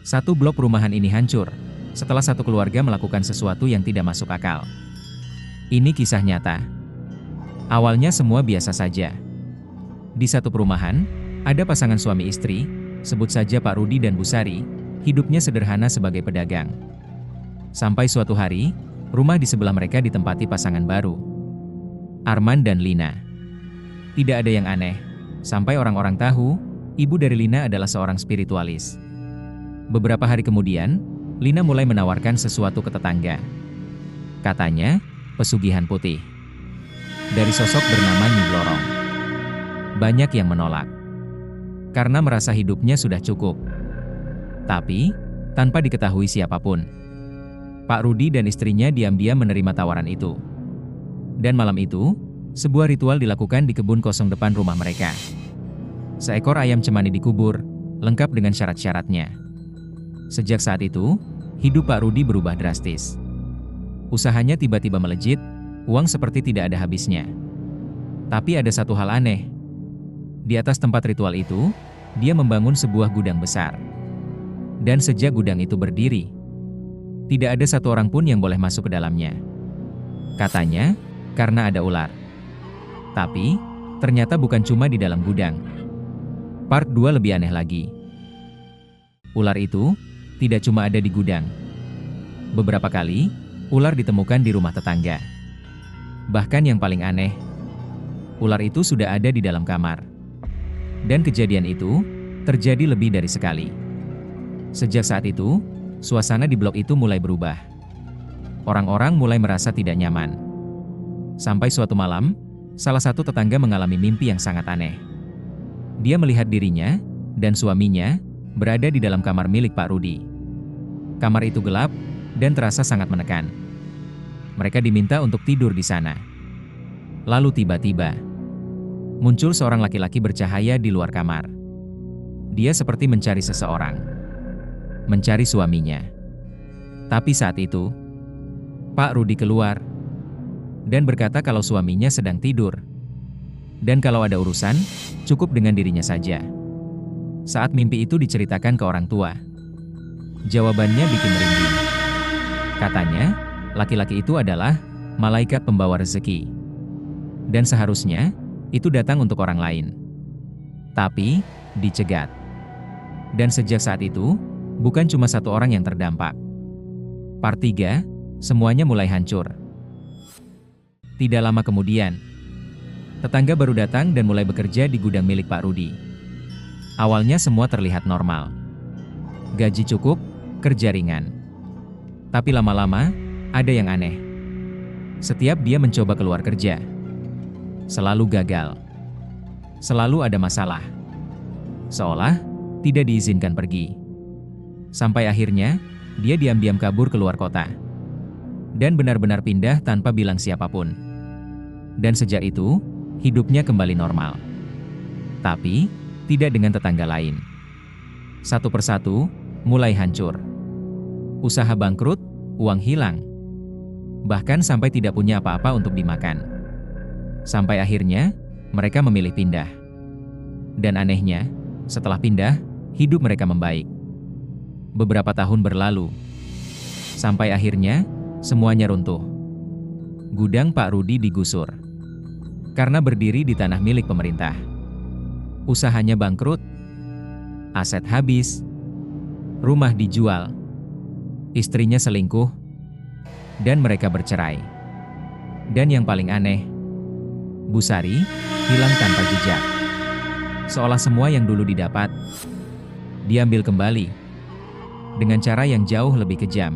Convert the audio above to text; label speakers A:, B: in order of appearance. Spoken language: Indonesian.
A: Satu blok perumahan ini hancur setelah satu keluarga melakukan sesuatu yang tidak masuk akal. Ini kisah nyata. Awalnya semua biasa saja. Di satu perumahan, ada pasangan suami istri, sebut saja Pak Rudi dan Bu Sari, hidupnya sederhana sebagai pedagang. Sampai suatu hari, rumah di sebelah mereka ditempati pasangan baru, Arman dan Lina. Tidak ada yang aneh, sampai orang-orang tahu, ibu dari Lina adalah seorang spiritualis. Beberapa hari kemudian, Lina mulai menawarkan sesuatu ke tetangga. Katanya, pesugihan putih. Dari sosok bernama Nyi Blorong. Banyak yang menolak. Karena merasa hidupnya sudah cukup. Tapi, tanpa diketahui siapapun, Pak Rudi dan istrinya diam-diam menerima tawaran itu. Dan malam itu, sebuah ritual dilakukan di kebun kosong depan rumah mereka. Seekor ayam cemani dikubur, lengkap dengan syarat-syaratnya. Sejak saat itu, hidup Pak Rudi berubah drastis. Usahanya tiba-tiba melejit, uang seperti tidak ada habisnya. Tapi ada satu hal aneh. Di atas tempat ritual itu, dia membangun sebuah gudang besar. Dan sejak gudang itu berdiri, tidak ada satu orang pun yang boleh masuk ke dalamnya. Katanya, karena ada ular. Tapi, ternyata bukan cuma di dalam gudang. Part 2 lebih aneh lagi. Ular itu tidak cuma ada di gudang. Beberapa kali, ular ditemukan di rumah tetangga. Bahkan yang paling aneh, ular itu sudah ada di dalam kamar. Dan kejadian itu terjadi lebih dari sekali. Sejak saat itu, suasana di blok itu mulai berubah. Orang-orang mulai merasa tidak nyaman. Sampai suatu malam, salah satu tetangga mengalami mimpi yang sangat aneh. Dia melihat dirinya dan suaminya berada di dalam kamar milik Pak Rudi. Kamar itu gelap dan terasa sangat menekan. Mereka diminta untuk tidur di sana. Lalu tiba-tiba, muncul seorang laki-laki bercahaya di luar kamar. Dia seperti mencari seseorang. Mencari suaminya. Tapi saat itu, Pak Rudi keluar dan berkata kalau suaminya sedang tidur. Dan kalau ada urusan, cukup dengan dirinya saja. Saat mimpi itu diceritakan ke orang tua, jawabannya bikin merinding. Katanya, laki-laki itu adalah malaikat pembawa rezeki. Dan seharusnya, itu datang untuk orang lain. Tapi, dicegat. Dan sejak saat itu, bukan cuma satu orang yang terdampak. Part 3, semuanya mulai hancur. Tidak lama kemudian, tetangga baru datang dan mulai bekerja di gudang milik Pak Rudi. Awalnya semua terlihat normal. Gaji cukup, kerja ringan. Tapi lama-lama, ada yang aneh. Setiap dia mencoba keluar kerja, selalu gagal. Selalu ada masalah. Seolah tidak diizinkan pergi. Sampai akhirnya, dia diam-diam kabur keluar kota. Dan benar-benar pindah tanpa bilang siapapun. Dan sejak itu, hidupnya kembali normal. Tapi, tidak dengan tetangga lain. Satu persatu, mulai hancur. Usaha bangkrut, uang hilang. Bahkan sampai tidak punya apa-apa untuk dimakan. Sampai akhirnya, mereka memilih pindah. Dan anehnya, setelah pindah, hidup mereka membaik. Beberapa tahun berlalu. Sampai akhirnya, semuanya runtuh. Gudang Pak Rudi digusur. Karena berdiri di tanah milik pemerintah. Usahanya bangkrut. Aset habis. Rumah dijual. Istrinya selingkuh. Dan mereka bercerai. Dan yang paling aneh, Bu Sari hilang tanpa jejak. Seolah semua yang dulu didapat, diambil kembali. Dengan cara yang jauh lebih kejam.